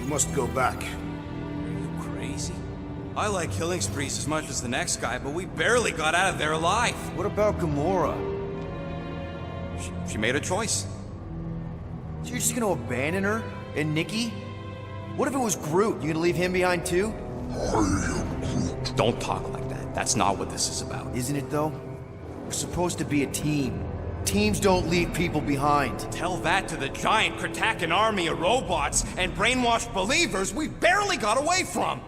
We must go back. Are you crazy? I like killing sprees as much as the next guy, but we barely got out of there alive. What about Gamora? She made a choice. So you're just gonna abandon her? And Nikki? What if it was Groot? You gonna leave him behind too? Don't talk like that. That's not what this is about. Isn't it though? We're supposed to be a team. Teams don't leave people behind. Tell that to the giant Kratakan army of robots and brainwashed believers we barely got away from!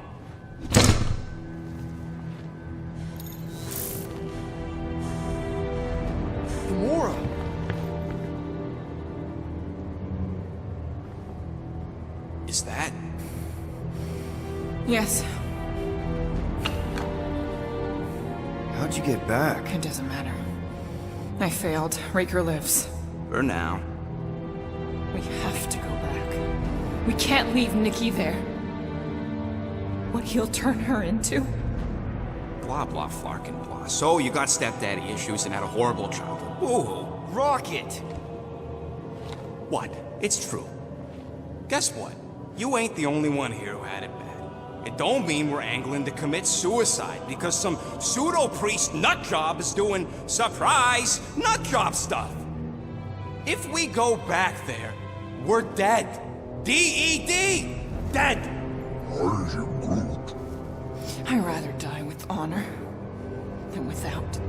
Gamora! Is that... Yes, How'd you get back? it doesn't matter. I failed. Raker lives. For now. We have to go back. We can't leave Nikki there. What he'll turn her into? Blah blah flarkin blah. So you got stepdaddy issues and had a horrible childhood. Ooh. Rocket! What? It's true. Guess what? You ain't the only one here who had it bad. It don't mean we're angling to commit suicide because some pseudo-priest nutjob is doing surprise nutjob stuff. If we go back there, we're dead. D-E-D! Dead! I'd rather die with honor than without.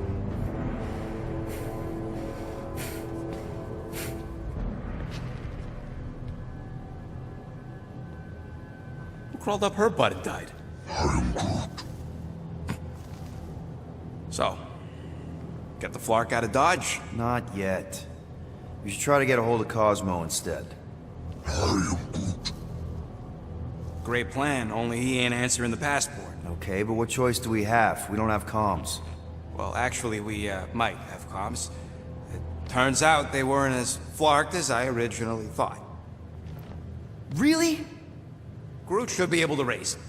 Who crawled up her butt and died? So, get the Flark out of Dodge? Not yet. We should try to get a hold of Cosmo instead. Great plan, only he ain't answering the passport. Okay, but what choice do we have? We don't have comms. Well, actually, we might have comms. It turns out they weren't as flarked as I originally thought. Really? Groot should be able to raise him.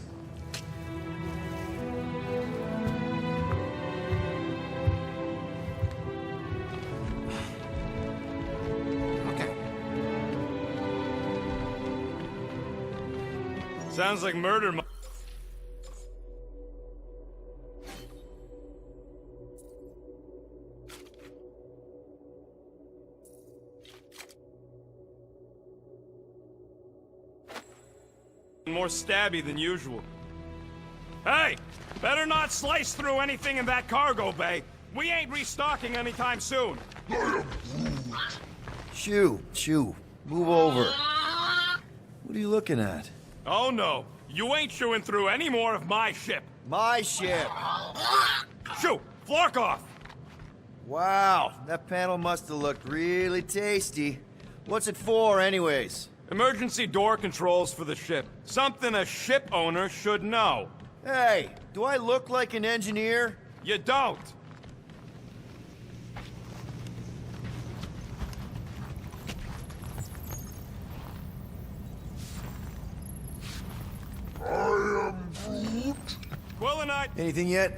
Okay. Sounds like murder. More stabby than usual. Hey! Better not slice through anything in that cargo bay. We ain't restocking anytime soon. Shoo. Move over. What are you looking at? Oh no, you ain't chewing through any more of my ship. My ship! Shoo! Flark off! Wow, that panel must have looked really tasty. What's it for, anyways? Emergency door controls for the ship. Something a ship owner should know. Hey, do I look like an engineer? You don't. I am Groot. Quill and I... Anything yet?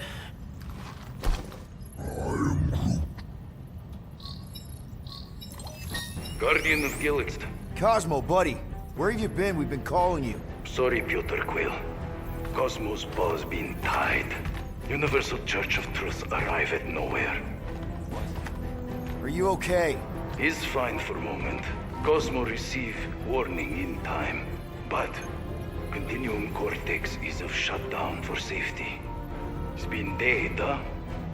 Guardian of Galaxy. Cosmo, buddy. Where have you been? We've been calling you. Sorry, Peter Quill. Cosmo's ball's been tied. Universal Church of Truth arrive at nowhere. Are you okay? He's fine for a moment. Cosmo receive warning in time. But Continuum Cortex is of shutdown for safety. It's been dead, huh?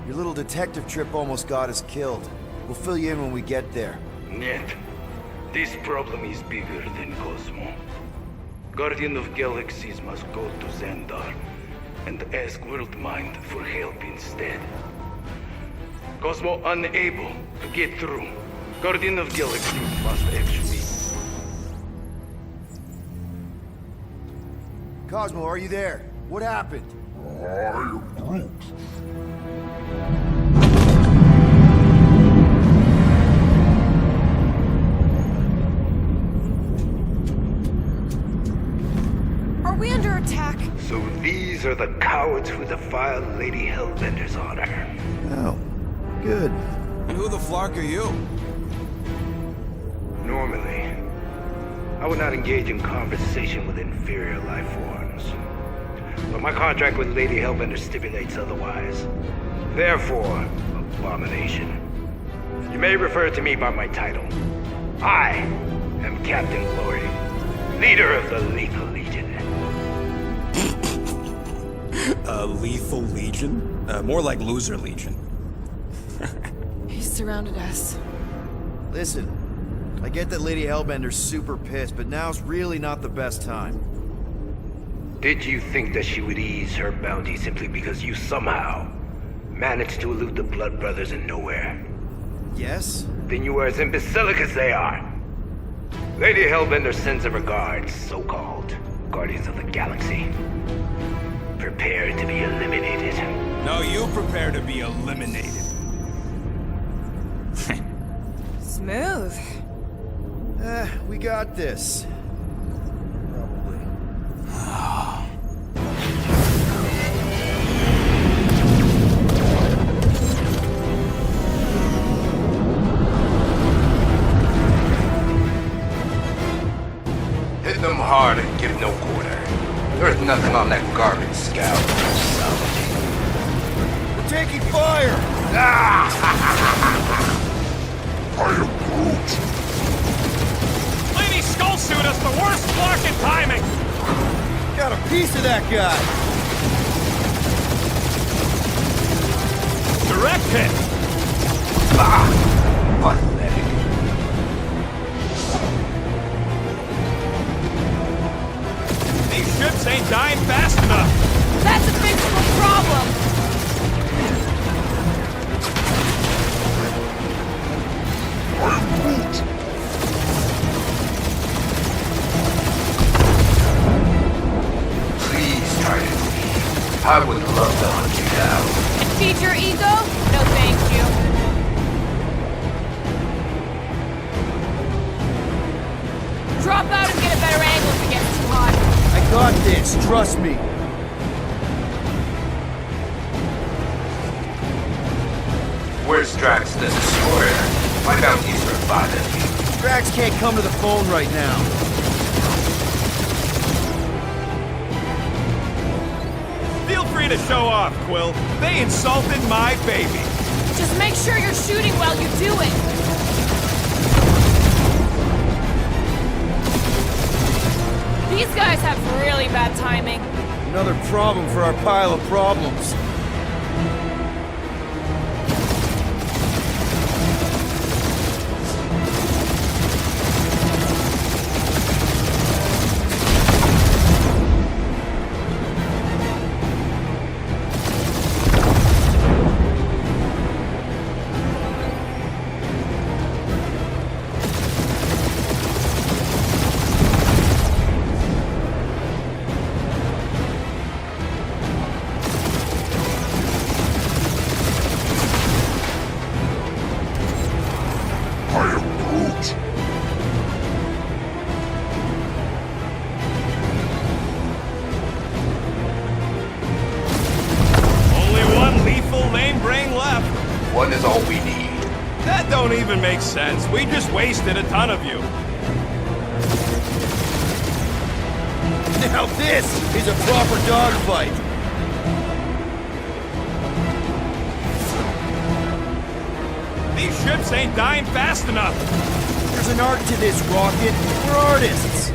Your little detective trip almost got us killed. We'll fill you in when we get there. Net. This problem is bigger than Cosmo. Guardian of Galaxies must go to Xandar and ask WORLDMIND for help instead. Cosmo unable to get through. Guardian of Galaxies must actually... Cosmo, are you there? What happened? Are we under attack? So these are the cowards who defile Lady Hellbender's honor. Oh, good. And who the Flark are you? Normally, I would not engage in conversation with inferior life forms. But my contract with Lady Hellbender stipulates otherwise. Therefore, abomination. You may refer to me by my title. I am Captain Glory, leader of the Lethal Legion. Lethal Legion? More like Loser Legion. He's surrounded us. Listen, I get that Lady Hellbender's super pissed, but now's really not the best time. Did you think that she would ease her bounty simply because you somehow managed to elude the Blood Brothers in nowhere? Yes? Then you are as imbecilic as they are. Lady Hellbender sends her regards, so-called Guardians of the Galaxy. Prepare to be eliminated. No, you prepare to be eliminated. Smooth. We got this. Probably. Hit them hard and give no quarter. There's nothing on that garbage scout. We're taking fire! I am Groot. Lady Skullsuit has the worst blocking timing! Got a piece of that guy! Direct hit! Pathetic. These ships ain't dying fast enough! That's a fixable problem! I am Groot. Please try to leave. I would love to hunt you down. And feed your ego? No thank you. Drop out and get a better angle if it gets too hot. I got this, trust me. Where's Drax the Destroyer? My bounties are abundant. Drax can't come to the phone right now. Feel free to show off, Quill. They insulted my baby. Just make sure you're shooting while you do it. These guys have really bad timing. Another problem for our pile of problems. I am Groot. Only one lethal lame brain left. One is all we need. That don't even make sense. We just wasted a ton of you. Now this is a proper dogfight. These ships ain't dying fast enough. There's an art to this, Rocket. We're artists.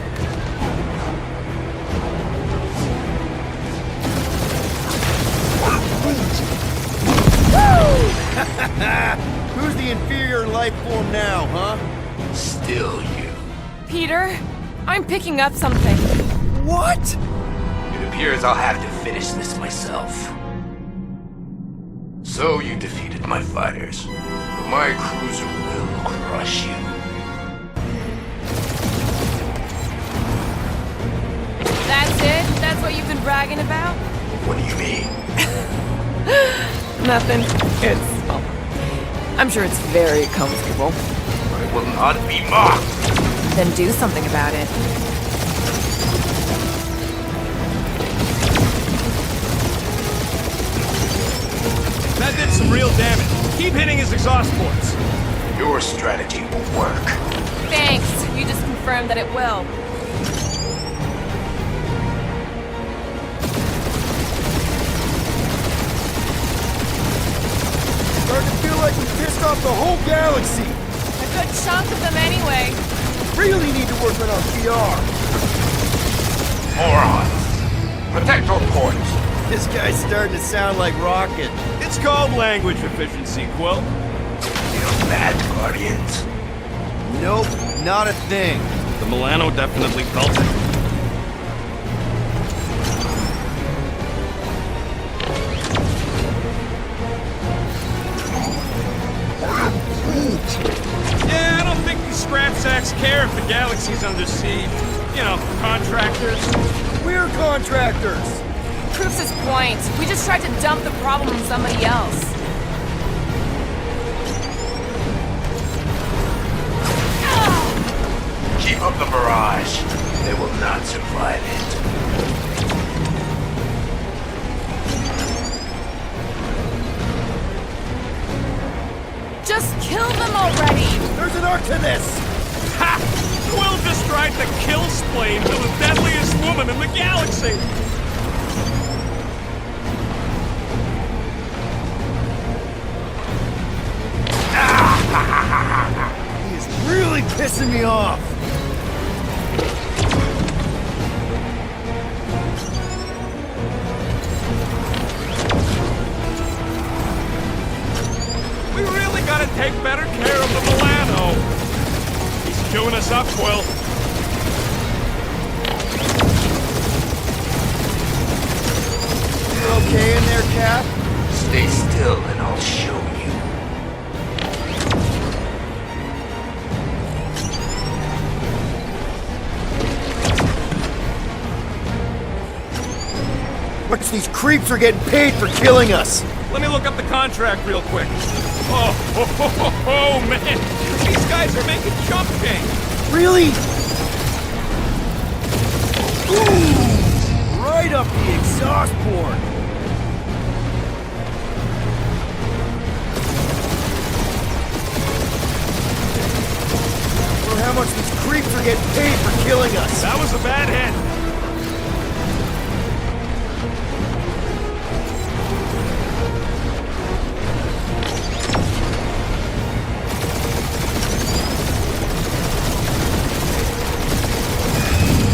Who's the inferior life form now, huh? Still you. Peter, I'm picking up something. What? It appears I'll have to finish this myself. So you defeated my fighters, but my cruiser will crush you. That's it? That's what you've been bragging about? What do you mean? Nothing. It's... well, I'm sure it's very comfortable. I will not be mocked! Then do something about it. That did some real damage. Keep hitting his exhaust ports. Your strategy will work. Thanks. You just confirmed that it will. Starting to feel like we pissed off the whole galaxy. A good chunk of them anyway. Really need to work on our PR. Morons! Protect our points! This guy's starting to sound like Rocket. It's called language efficiency, Quill. Feel bad, Guardians. Nope, not a thing. The Milano definitely felt it. Yeah, I don't think these scrap sacks care if the galaxy's under siege. You know, contractors. We're contractors. Proves his point. We just tried to dump the problem on somebody else. Keep up the barrage. They will not survive it. Just kill them already! There's an arc to this. Ha! Quill just tried to kill Splane to the deadliest woman in the galaxy! He is really pissing me off. We really gotta take better care of the Milano. He's chewing us up, Quill. You okay in there, Cap? Stay still and I'll show you. Which these creeps are getting paid for killing us. Let me look up the contract real quick. Oh, man! These guys are making chump change! Really? Ooh! Right up the exhaust port. Or how much these creeps are getting paid for killing us. That was a bad hit.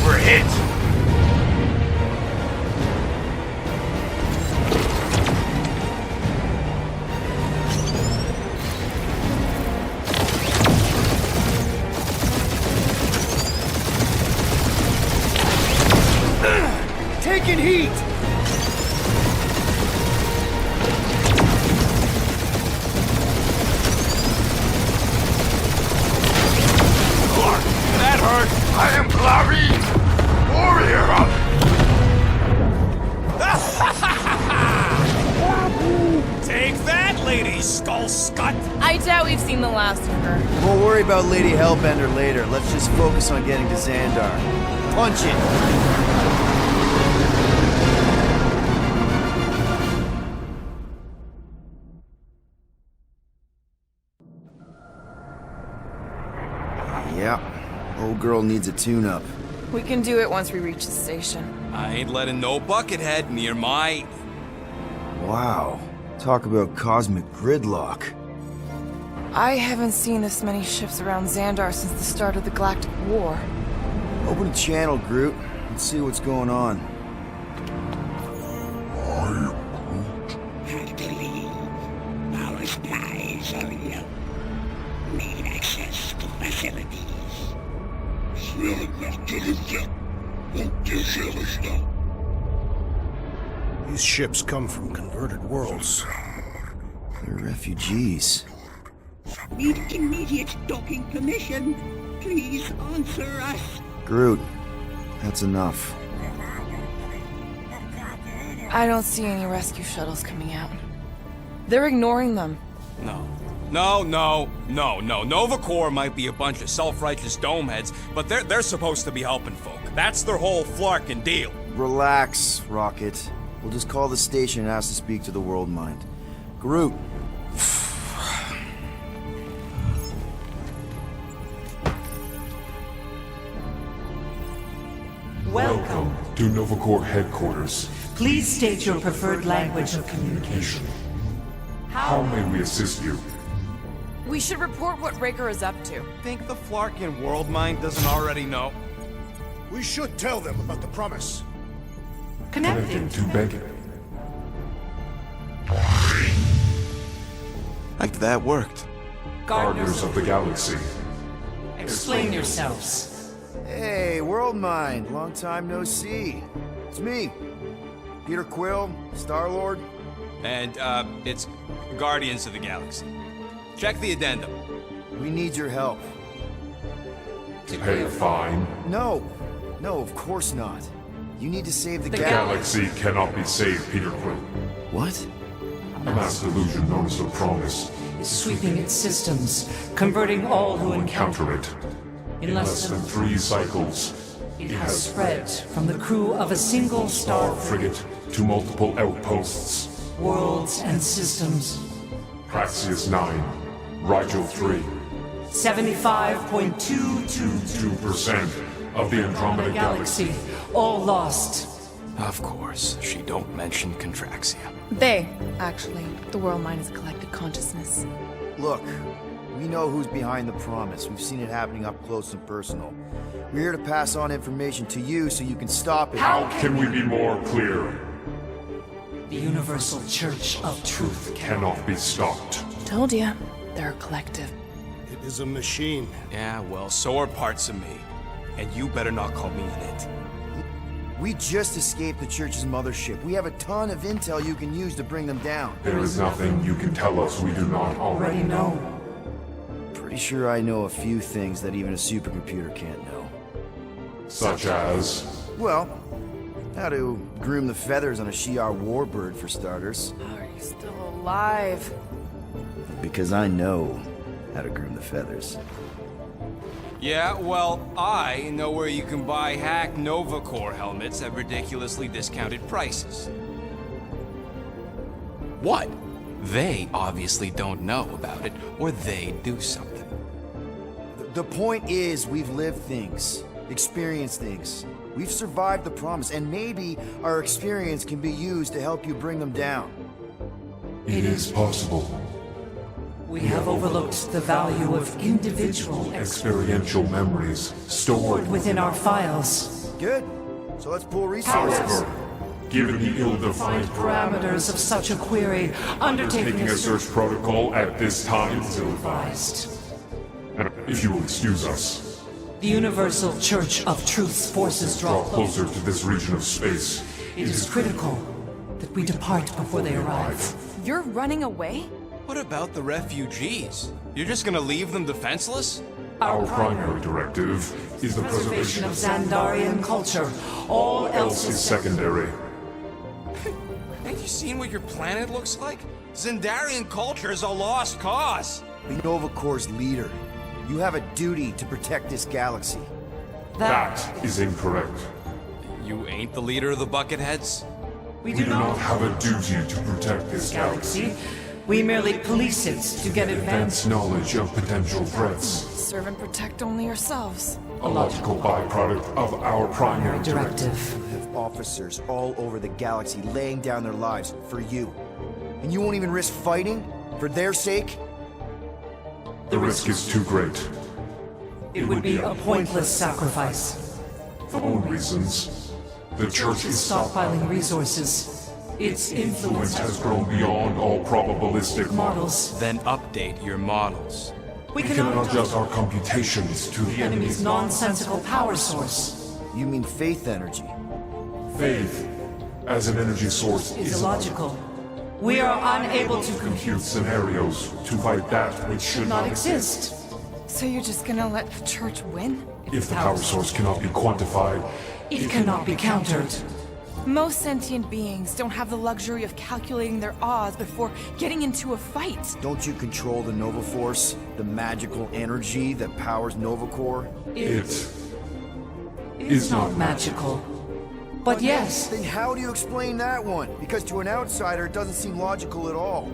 We're hit. Taking heat. That hurt. I am Clary! Warrior of... Take that, Lady Skull Scut! I doubt we've seen the last of her. We'll worry about Lady Hellbender later. Let's just focus on getting to Xandar. Punch it! Yeah, old girl needs a tune-up. We can do it once we reach the station. I ain't letting no buckethead near my... Wow, talk about cosmic gridlock. I haven't seen this many ships around Xandar since the start of the Galactic War. Open a channel, Groot. Let's see what's going on. Hard to believe. Our spies are young. Need access to facilities. These ships come from converted worlds. They're refugees. Need immediate docking permission. Please answer us. Groot, that's enough. I don't see any rescue shuttles coming out. They're ignoring them. No. Nova Corps might be a bunch of self-righteous domeheads, but they're supposed to be helping folk. That's their whole flarkin' deal. Relax, Rocket. We'll just call the station and ask to speak to the WORLDMIND. Groot. Welcome. To Novacore headquarters. Please state your preferred language of communication. How may we assist you? We should report what Raker is up to. Think the Flarkin WorldMind doesn't already know? We should tell them about the promise. Connecting. To Beckett. Like that worked. Gardeners of the Galaxy. Explain yourselves. Hey, WorldMind, long time no see. It's me, Peter Quill, Star-Lord. And, it's Guardians of the Galaxy. Check the addendum. We need your help. To pay a fine? No, of course not. You need to save the The galaxy. Galaxy cannot be saved, Peter Quill. What? A mass delusion known as the Promise. Is sweeping its systems, converting all who encounter Encounter it. In less than 3 cycles, it has spread from the crew of a single star frigate to multiple outposts. worlds and systems. Praxius 9, Rigel 3. 75.222% 2% of the Andromeda Galaxy. all lost. Of course, she don't mention Contraxia. They, actually. The WorldMind is a collective consciousness. Look, we know who's behind the promise. We've seen it happening up close and personal. We're here to pass on information to you so you can stop it. How can we be more clear? The Universal Church of Truth Cannot be stopped. Told ya. They're a collective. It is a machine. Yeah, well, so are parts of me. And you better not call me in it. We just escaped the church's mothership. We have a ton of intel you can use to bring them down. There is nothing you can tell us we do not already know. Pretty sure I know a few things that even a supercomputer can't know. Such as... Well, how to groom the feathers on a Shi'ar warbird, for starters. Are you still alive? Because I know how to groom the feathers. Yeah, well, I know where you can buy hack Novacore helmets at ridiculously discounted prices. What? They obviously don't know about it, or they'd do something. The point is, we've lived things, experienced things. We've survived the promise, and maybe our experience can be used to help you bring them down. It is possible. We have overlooked the value of individual Experiential memories stored within our files. Good. So let's pool resources. However, given the ill-defined Parameters of such a query, undertaking taking a search protocol at this time is advised. If you will excuse us, The Universal Church of Truth's forces draw closer to this region of space. It is critical that we depart before they arrive. You're running away? What about the refugees? You're just gonna leave them defenseless? Our primary directive is the preservation of Xandarian culture. All else is is secondary. Have you seen what your planet looks like? Xandarian culture is a lost cause. Be Novacore's leader. You have a duty to protect this galaxy. That is incorrect. You ain't the leader of the Bucketheads? We do not have a duty to protect this galaxy. We merely police it to get Advanced knowledge of potential threats. Serve and protect only yourselves. A logical byproduct of our primary directive. You have officers all over the galaxy laying down their lives for you. And you won't even risk fighting? For their sake? The risk is too great. It would be a pointless sacrifice. For own reasons, the Church is Stockpiling resources. Its influence has grown beyond all probabilistic models. Then update your models. We can adjust our computations to the enemy's nonsensical power source. You mean faith energy? Faith, as an energy source, is illogical. We are unable to compute scenarios to fight that which should not exist. So you're just gonna let the church win? If the power source cannot be quantified, it cannot be countered. Most sentient beings don't have the luxury of calculating their odds before getting into a fight. Don't you control the Nova Force? The magical energy that powers Novacore? It is not magical. But yes. Then how do you explain that one? Because to an outsider, it doesn't seem logical at all.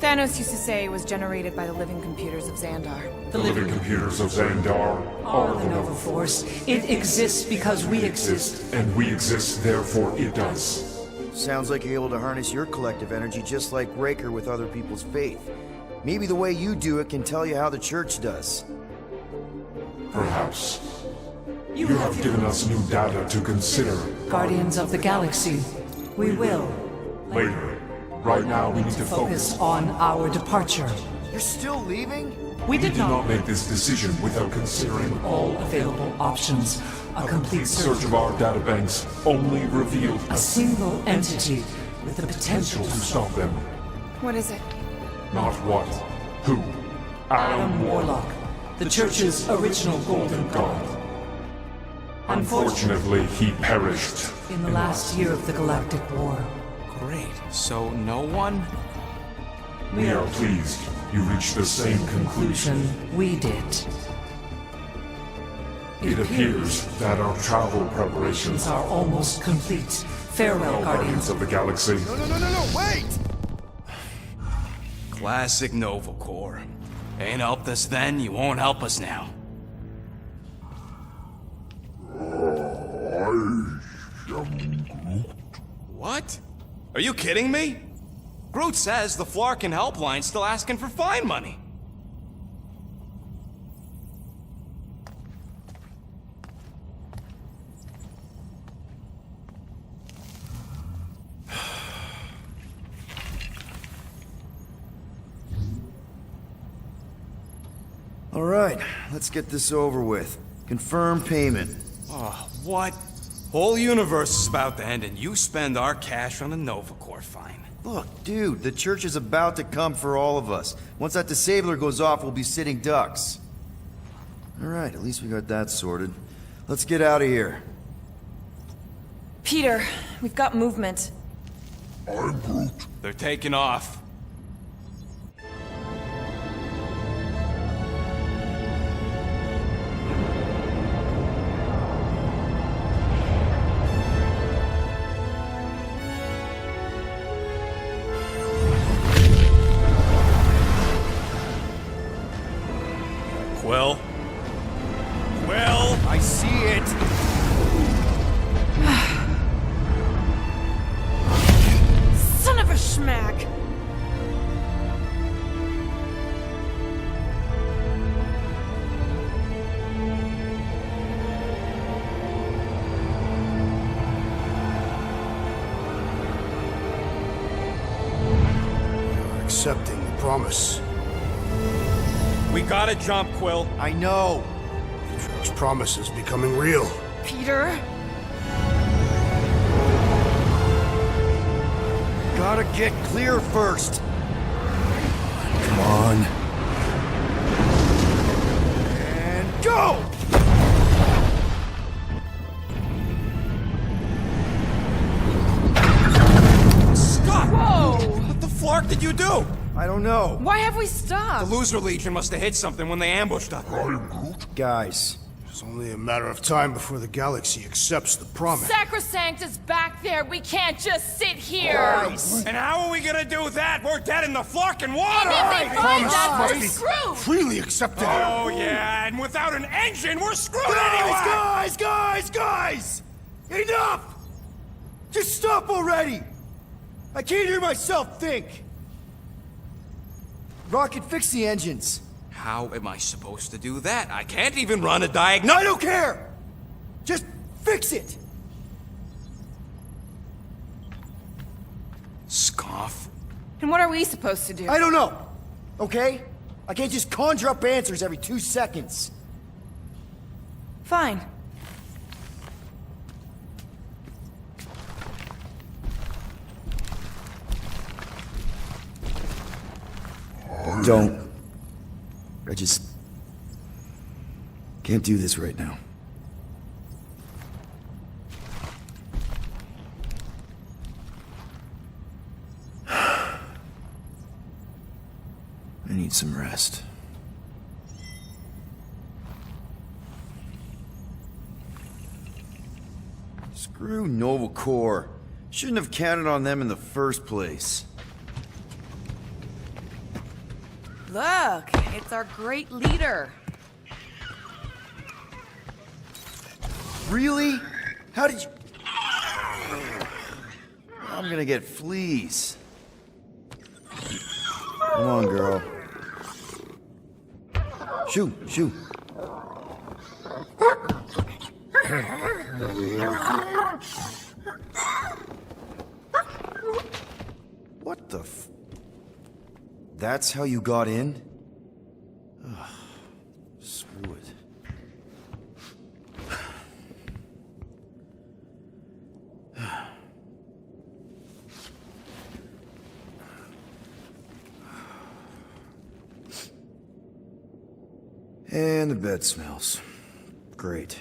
Thanos used to say it was generated by the living computers of Xandar. The living computers of Xandar Are the Nova Force. It exists because we exist. and we exist, therefore it does. Sounds like you're able to harness your collective energy just like Raker with other people's faith. Maybe the way you do it can tell you how the church does. Perhaps. You have given us new data to consider. Guardians of the Galaxy. We will Later. Right now, we need to focus on our departure. You're still leaving? We We did did not not make this decision without considering all all available options. A complete search search of our databanks only revealed a single entity with the potential to stop them. What is it? Not what, who. Adam Warlock, the Church's original Golden God. Unfortunately, he perished. In the last year of the Galactic War, Great. So no one? We are pleased you reached the same conclusion. we did. It appears that our travel preparations Are almost complete. Farewell, Guardians Guardians. of the Galaxy. No, wait! Classic Nova Corps. Ain't helped us then, you won't help us now. What? Are you kidding me? Groot says the Flarkin helpline's still asking for fine money. All right, let's get this over with. Confirm payment. Oh, what? Whole universe is about to end and you spend our cash on a Nova Corps fine. Look, dude, the church is about to come for all of us. Once that disabler goes off, we'll be sitting ducks. All right, at least we got that sorted. Let's get out of here. Peter, we've got movement. They're taking off. Quill? Quill? I see it! Son of a schmack! Accepting the promise. We gotta jump, Quill. I know! Drax's promise is becoming real. Peter? Gotta get clear first! Come on. And go! Scott! Whoa! What the flark did you do? I don't know. Why have we The stopped? Loser Legion must have hit something when they ambushed us. Guys, It's only a matter of time before the galaxy accepts the promise. Sacrosanct is back there. We can't just sit here. And how are we gonna do that? We're dead in the flarkin' water! And if they find us, must we're be screwed. freely accepted. Oh, yeah, and without an engine, we're screwed Guys, anyway! guys! Enough! Just stop already! I can't hear myself think! Rocket, fix the engines. How am I supposed to do that? I can't even run a diagnostic. I don't care! Just fix it! Scoff. And what are we supposed to do? I don't know, okay? I can't just conjure up answers every 2 seconds. Fine. Don't. I just can't do this right now. I need some rest. Screw Nova Corps. Shouldn't have counted on them in the first place. Look, it's our great leader. Really? How did you... I'm gonna get fleas. Come on, girl. Shoo, shoo. What the f... That's how you got in? Ugh, screw it. And the bed smells. Great.